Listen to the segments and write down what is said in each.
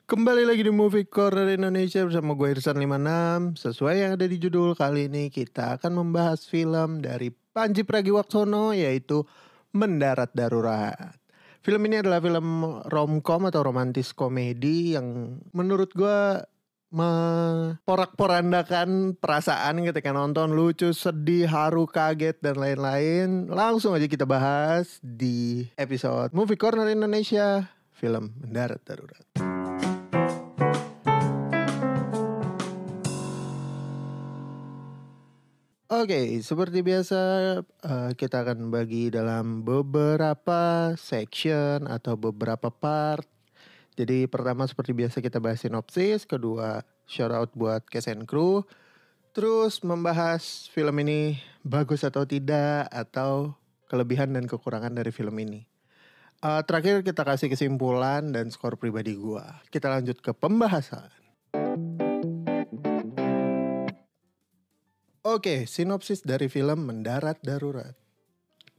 Kembali lagi di Movie Corner Indonesia bersama gue Irsan 56. Sesuai yang ada di judul, kali ini kita akan membahas film dari Pandji Pragiwaksono, yaitu Mendarat Darurat. Film ini adalah film romcom atau romantis komedi yang menurut gue memporak-porandakan perasaan ketika nonton, lucu, sedih, haru, kaget, dan lain-lain. Langsung aja kita bahas di episode Movie Corner Indonesia, film Mendarat Darurat. Oke, seperti biasa kita akan bagi dalam beberapa section atau beberapa part. Jadi pertama seperti biasa kita bahas sinopsis, kedua shout out buat cast and crew, terus membahas film ini bagus atau tidak, atau kelebihan dan kekurangan dari film ini. Terakhir kita kasih kesimpulan dan skor pribadi gua. Kita lanjut ke pembahasan. Oke, sinopsis dari film Mendarat Darurat.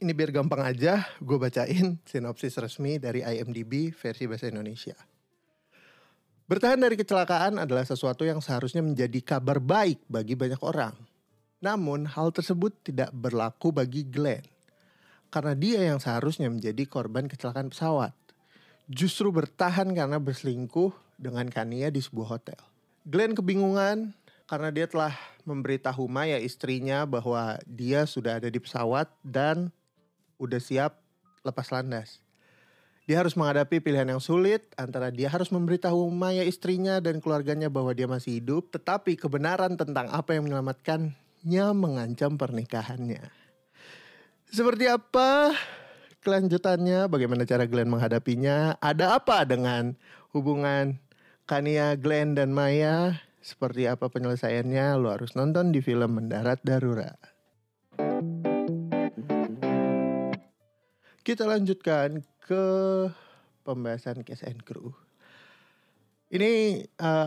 Ini biar gampang aja, gue bacain sinopsis resmi dari IMDb versi bahasa Indonesia. Bertahan dari kecelakaan adalah sesuatu yang seharusnya menjadi kabar baik bagi banyak orang. Namun, hal tersebut tidak berlaku bagi Glenn. Karena dia yang seharusnya menjadi korban kecelakaan pesawat. Justru bertahan karena berselingkuh dengan Kania di sebuah hotel. Glenn kebingungan karena dia telah memberitahu Maya istrinya bahwa dia sudah ada di pesawat dan udah siap lepas landas. Dia harus menghadapi pilihan yang sulit antara dia harus memberitahu Maya istrinya dan keluarganya bahwa dia masih hidup, tetapi kebenaran tentang apa yang menyelamatkannya mengancam pernikahannya. Seperti apa kelanjutannya? Bagaimana cara Glenn menghadapinya? Ada apa dengan hubungan Kania, Glenn, dan Maya? Seperti apa penyelesaiannya? Lo harus nonton di film Mendarat Darurat. Kita lanjutkan ke pembahasan cast and crew. Ini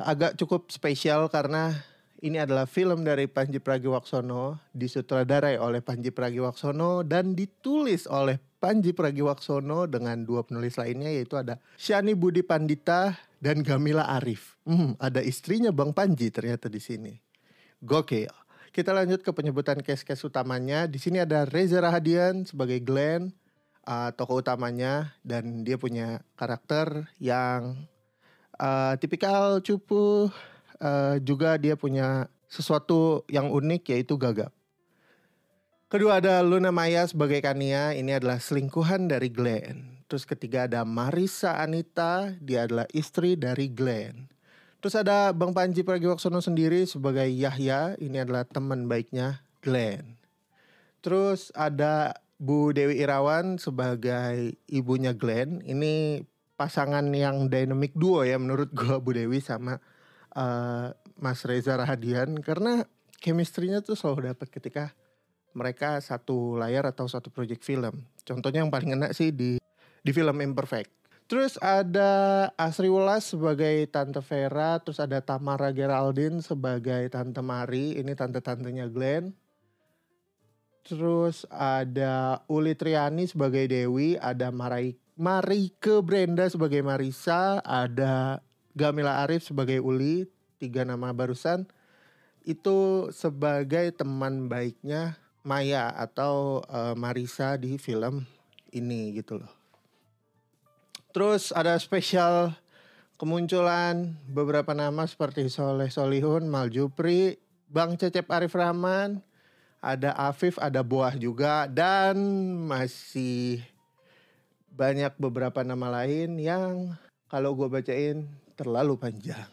agak cukup spesial karena ini adalah film dari Pandji Pragiwaksono, disutradarai oleh Pandji Pragiwaksono dan ditulis oleh Pandji Pragiwaksono dengan dua penulis lainnya, yaitu ada Shani Budi Pandita dan Gamila Arif. Ada istrinya Bang Pandji ternyata di sini. Gokil. Kita lanjut ke penyebutan cast utamanya. Di sini ada Reza Rahadian sebagai Glenn, tokoh utamanya, dan dia punya karakter yang tipikal cupu. Juga dia punya sesuatu yang unik, yaitu gagap. Kedua ada Luna Maya sebagai Kania, ini adalah selingkuhan dari Glenn. Terus ketiga ada Marissa Anita, dia adalah istri dari Glenn. Terus ada Bang Pandji Pragiwaksono sendiri sebagai Yahya, ini adalah teman baiknya Glenn. Terus ada Bu Dewi Irawan sebagai ibunya Glenn, ini pasangan yang dynamic duo ya menurut gue, Bu Dewi sama Mas Reza Rahadian, karena chemistry-nya tuh selalu dapat ketika mereka satu layar atau satu project film. Contohnya yang paling enak sih di film Imperfect. Terus ada Asri Welas sebagai Tante Vera, terus ada Tamara Geraldine sebagai Tante Mari, ini tante-tantenya Glenn. Terus ada Uli Triani sebagai Dewi, ada Marike Brenda sebagai Marissa, ada Gamila Arif sebagai Uli, 3 nama barusan. Itu sebagai teman baiknya Maya atau Marissa di film ini gitu loh. Terus ada spesial kemunculan beberapa nama seperti Soleh Solihun, Mal Jupri, Bang Cecep Arif Rahman, ada Afif, ada Boah juga, dan masih banyak beberapa nama lain yang kalau gue bacain terlalu panjang.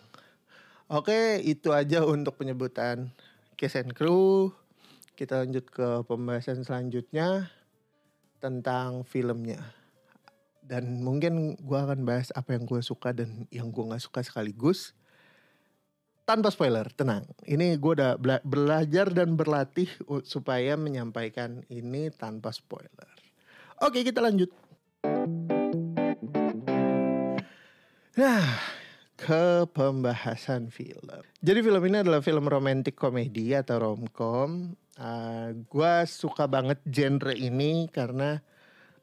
Oke, itu aja untuk penyebutan cast and crew. Kita lanjut ke pembahasan selanjutnya tentang filmnya. Dan mungkin gue akan bahas apa yang gue suka dan yang gue gak suka sekaligus. Tanpa spoiler, tenang. Ini gue udah belajar dan berlatih supaya menyampaikan ini tanpa spoiler. Oke, kita lanjut. Nah, ke pembahasan film. Jadi film ini adalah film romantic komedi atau romcom. Gue suka banget genre ini karena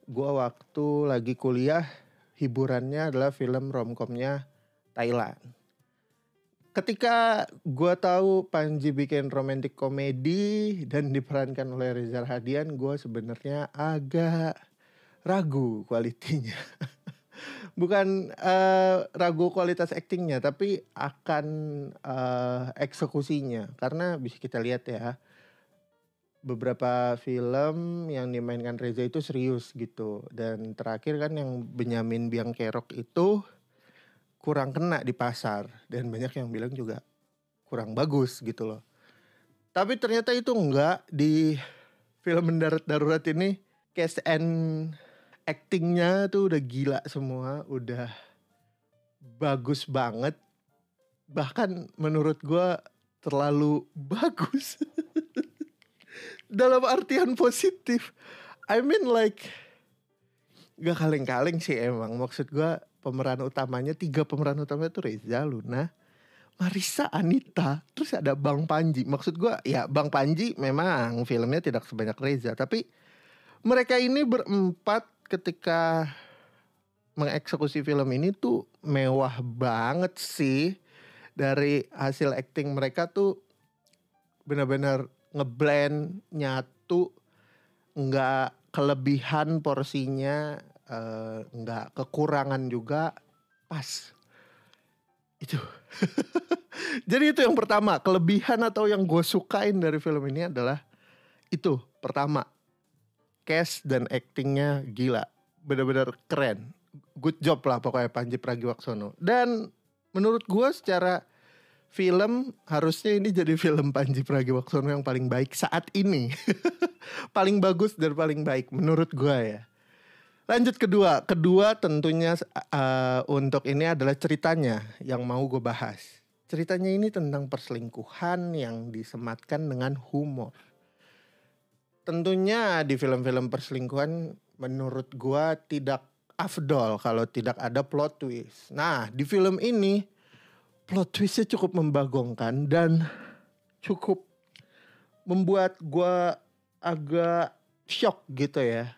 gue waktu lagi kuliah hiburannya adalah film romcomnya Thailand. Ketika gue tahu Panji bikin romantic komedi dan diperankan oleh Reza Rahadian, gue sebenarnya agak ragu kualitinya. Bukan ragu kualitas aktingnya, tapi akan eksekusinya. Karena bisa kita lihat ya, beberapa film yang dimainkan Reza itu serius gitu. Dan terakhir kan yang Benyamin Biang Kerok itu kurang kena di pasar. Dan banyak yang bilang juga kurang bagus gitu loh. Tapi ternyata itu enggak. Di film Mendarat Darurat ini cast and actingnya tuh udah gila semua. Udah bagus banget. Bahkan menurut gue terlalu bagus. Dalam artian positif. I mean like gak kaleng-kaleng sih emang. Maksud gue pemeran utamanya 3 pemeran utama itu Reza, Luna, Marissa, Anita, terus ada Bang Panji. Maksud gue ya Bang Panji memang filmnya tidak sebanyak Reza, tapi mereka ini berempat ketika mengeksekusi film ini tuh mewah banget sih. Dari hasil acting mereka tuh benar-benar ngeblend, nyatu, nggak kelebihan porsinya, nggak kekurangan juga, pas. Itu. Jadi itu yang pertama, kelebihan atau yang gue sukain dari film ini adalah itu. Pertama, cast dan actingnya gila, benar-benar keren. Good job lah pokoknya Pandji Pragiwaksono. Dan menurut gue secara film harusnya ini jadi film Pandji Pragiwaksono yang paling baik saat ini. Paling bagus dan paling baik menurut gue ya. Lanjut kedua tentunya untuk ini adalah ceritanya yang mau gue bahas. Ceritanya ini tentang perselingkuhan yang disematkan dengan humor. Tentunya di film-film perselingkuhan menurut gue tidak afdol kalau tidak ada plot twist. Nah di film ini plot twistnya cukup membagongkan dan cukup membuat gue agak shock gitu ya.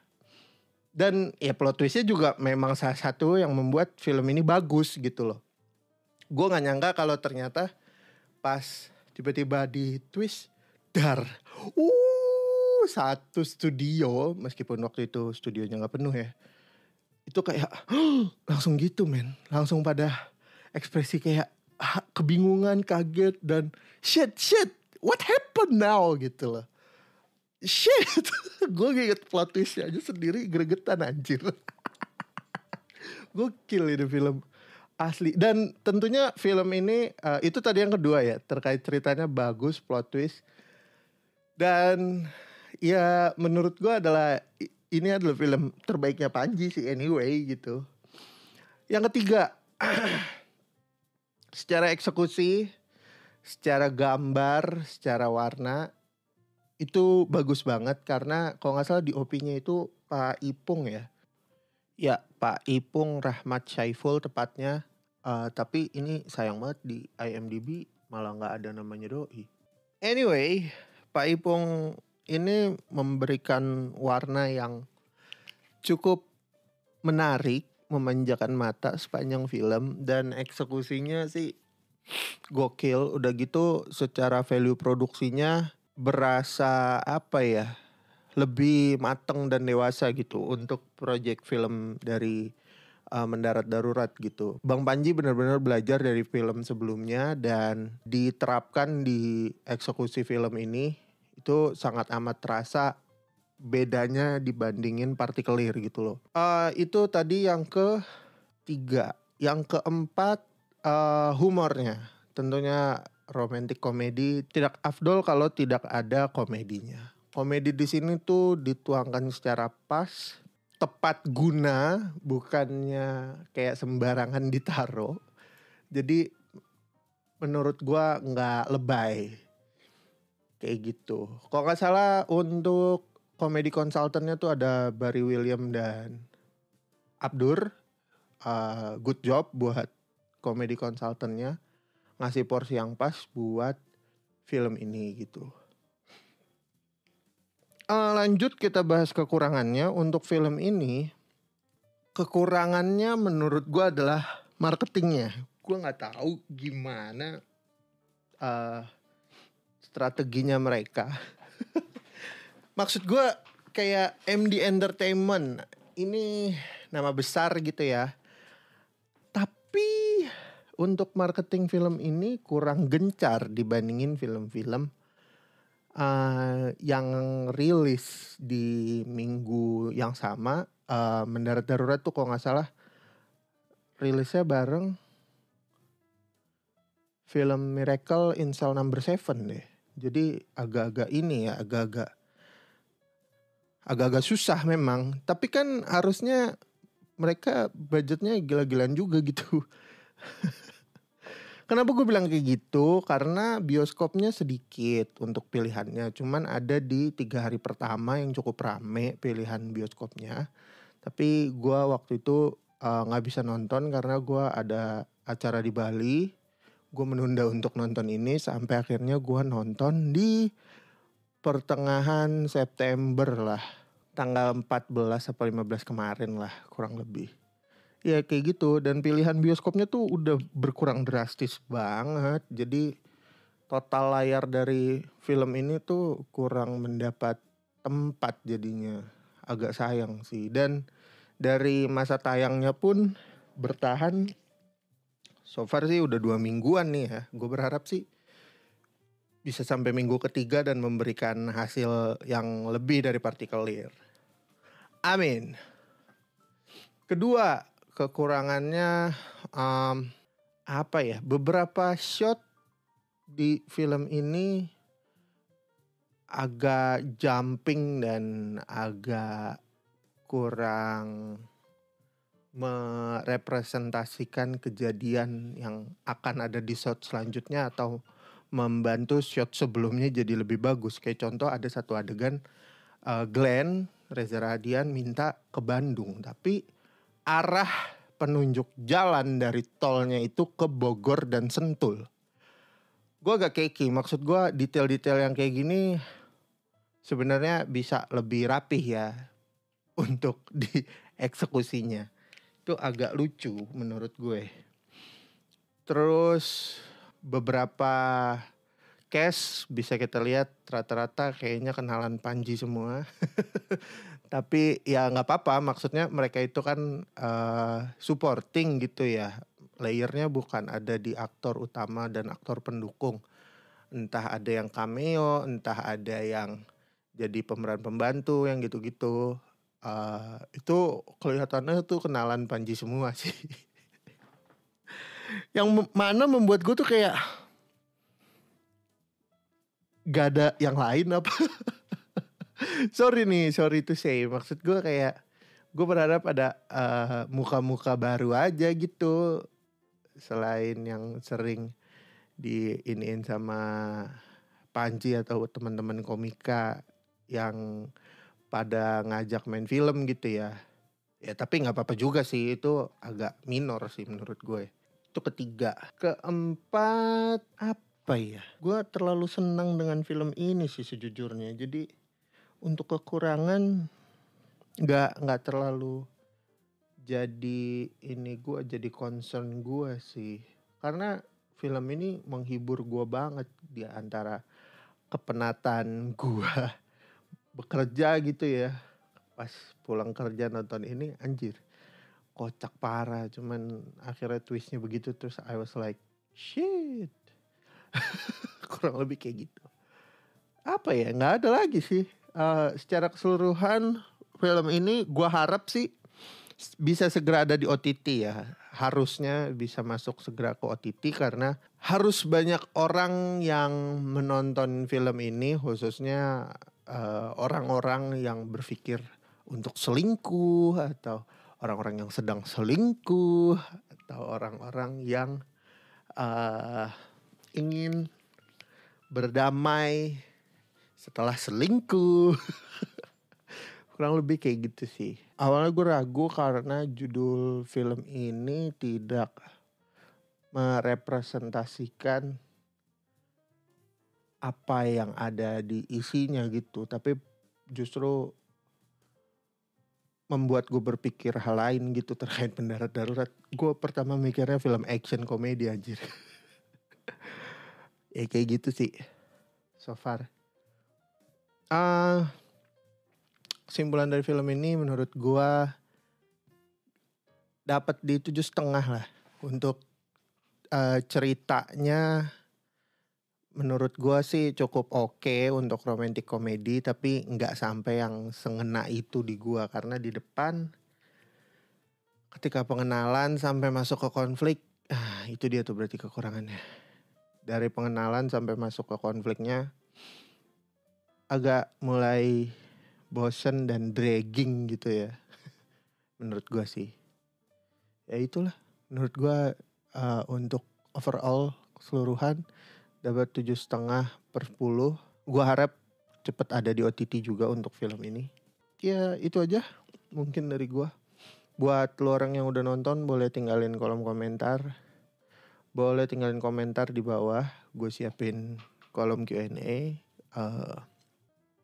Dan ya plot twistnya juga memang salah satu yang membuat film ini bagus gitu loh. Gue gak nyangka kalau ternyata pas tiba-tiba di twist, satu studio, meskipun waktu itu studionya gak penuh ya, itu kayak langsung gitu men. Langsung pada ekspresi kayak kebingungan, kaget, dan shit, what happened now gitu loh. Shit, gue inget plot twistnya aja sendiri gregetan anjir. Gokil ini film asli. Dan tentunya film ini itu tadi yang kedua ya, terkait ceritanya bagus, plot twist. Dan ya menurut gue ini adalah film terbaiknya Panji sih anyway gitu. Yang ketiga, secara eksekusi, secara gambar, secara warna itu bagus banget karena kalau nggak salah di OP-nya itu Pak Ipung ya. Ya Pak Ipung Rahmat Syaiful tepatnya. Tapi ini sayang banget di IMDb malah nggak ada namanya doi. Anyway, Pak Ipung ini memberikan warna yang cukup menarik, memanjakan mata sepanjang film, dan eksekusinya sih gokil. Udah gitu secara value produksinya berasa apa ya, lebih mateng dan dewasa gitu untuk project film dari Mendarat Darurat gitu. Bang Panji benar-benar belajar dari film sebelumnya dan diterapkan di eksekusi film ini. Itu sangat amat terasa bedanya dibandingin Partikelir gitu loh. Itu tadi yang ketiga. Yang keempat humornya. Tentunya romantic komedi tidak afdol kalau tidak ada komedinya. Komedi di sini tuh dituangkan secara pas, tepat guna, bukannya kayak sembarangan ditaruh. Jadi menurut gua nggak lebay kayak gitu. Kalau nggak salah untuk komedi konsultannya tuh ada Barry William dan Abdur. Good job buat komedi konsultannya, ngasih porsi yang pas buat film ini gitu. Lanjut kita bahas kekurangannya. Untuk film ini, kekurangannya menurut gue adalah marketingnya gue nggak tahu gimana strateginya mereka. Maksud gue kayak MD Entertainment ini nama besar gitu ya. Tapi untuk marketing film ini kurang gencar dibandingin film-film yang rilis di minggu yang sama. Mendarat Darurat tuh kalau nggak salah rilisnya bareng film Miracle in Cell Number 7 deh. Jadi agak-agak ini ya, agak-agak susah memang. Tapi kan harusnya mereka budgetnya gila-gilaan juga gitu. Kenapa gue bilang kayak gitu? Karena bioskopnya sedikit untuk pilihannya. Cuman ada di 3 hari pertama yang cukup rame pilihan bioskopnya. Tapi gue waktu itu gak bisa nonton karena gue ada acara di Bali. Gue menunda untuk nonton ini sampai akhirnya gue nonton di pertengahan September lah. Tanggal 14 atau 15 kemarin lah kurang lebih. Ya kayak gitu, dan pilihan bioskopnya tuh udah berkurang drastis banget. Jadi total layar dari film ini tuh kurang mendapat tempat jadinya. Agak sayang sih. Dan dari masa tayangnya pun bertahan so far sih udah 2 mingguan nih ya. Gue berharap sih bisa sampai minggu ketiga dan memberikan hasil yang lebih dari Partikel Liar. Amin. Kedua, kekurangannya apa ya? Beberapa shot di film ini agak jumping dan agak kurang merepresentasikan kejadian yang akan ada di shot selanjutnya atau membantu shot sebelumnya jadi lebih bagus. Kayak contoh ada satu adegan Glenn Reza Radian minta ke Bandung, tapi arah penunjuk jalan dari tolnya itu ke Bogor dan Sentul. Gue agak keki, maksud gue detail-detail yang kayak gini sebenarnya bisa lebih rapih ya untuk dieksekusinya. Itu agak lucu menurut gue. Terus beberapa cast bisa kita lihat rata-rata kayaknya kenalan Panji semua. Tapi ya nggak apa-apa, maksudnya mereka itu kan supporting gitu ya. Layernya bukan ada di aktor utama dan aktor pendukung. Entah ada yang cameo, entah ada yang jadi pemeran pembantu yang gitu-gitu. Itu kelihatannya tuh kenalan Panji semua sih. Yang mana membuat gue tuh kayak gak ada yang lain apa. Sorry to say. Maksud gue kayak gue berharap ada muka-muka baru aja gitu. Selain yang sering diiniin sama Panji atau teman-teman komika yang pada ngajak main film gitu ya. Ya tapi gak apa-apa juga sih. Itu agak minor sih menurut gue. Itu ketiga. Keempat apa ya? Gue terlalu senang dengan film ini sih sejujurnya. Jadi untuk kekurangan nggak terlalu jadi ini gue jadi concern gue sih. Karena film ini menghibur gue banget di antara kepenatan gue bekerja gitu ya. Pas pulang kerja nonton ini anjir kocak parah, cuman akhirnya twistnya begitu, terus I was like shit. Kurang lebih kayak gitu. Apa ya, nggak ada lagi sih. Secara keseluruhan film ini gue harap sih bisa segera ada di OTT ya. Harusnya bisa masuk segera ke OTT karena harus banyak orang yang menonton film ini, khususnya orang-orang yang berpikir untuk selingkuh atau orang-orang yang sedang selingkuh atau orang-orang yang ingin berdamai setelah selingkuh. Kurang lebih kayak gitu sih. Awalnya gue ragu karena judul film ini tidak merepresentasikan apa yang ada di isinya gitu. Tapi justru membuat gue berpikir hal lain gitu terkait Pendarat Darurat. Gue pertama mikirnya film action komedi anjir. Ya kayak gitu sih so far. Kesimpulan dari film ini menurut gue dapat di 7,5 lah. Untuk ceritanya menurut gue sih cukup oke untuk romantic komedi, tapi nggak sampai yang sengena itu di gue, karena di depan ketika pengenalan sampai masuk ke konflik, itu dia tuh berarti kekurangannya. Dari pengenalan sampai masuk ke konfliknya agak mulai bosen dan dragging gitu ya. Menurut gue sih. Ya itulah menurut gue untuk overall keseluruhan dapat 7,5/10. Gue harap cepet ada di OTT juga untuk film ini. Ya itu aja mungkin dari gue. Buat lo orang yang udah nonton boleh tinggalin kolom komentar. Boleh tinggalin komentar di bawah. Gue siapin kolom Q&A.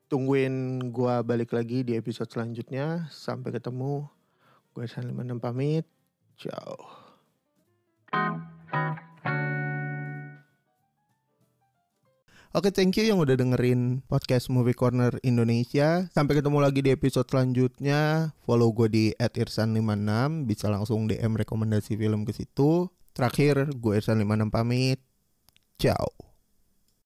Tungguin gue balik lagi di episode selanjutnya. Sampai ketemu. Gue Irsan 56 pamit. Ciao. Oke, thank you yang udah dengerin podcast Movie Corner Indonesia. Sampai ketemu lagi di episode selanjutnya. Follow gue di @irsan56. Bisa langsung DM rekomendasi film ke situ. Terakhir, gue Irsan56 pamit. Ciao.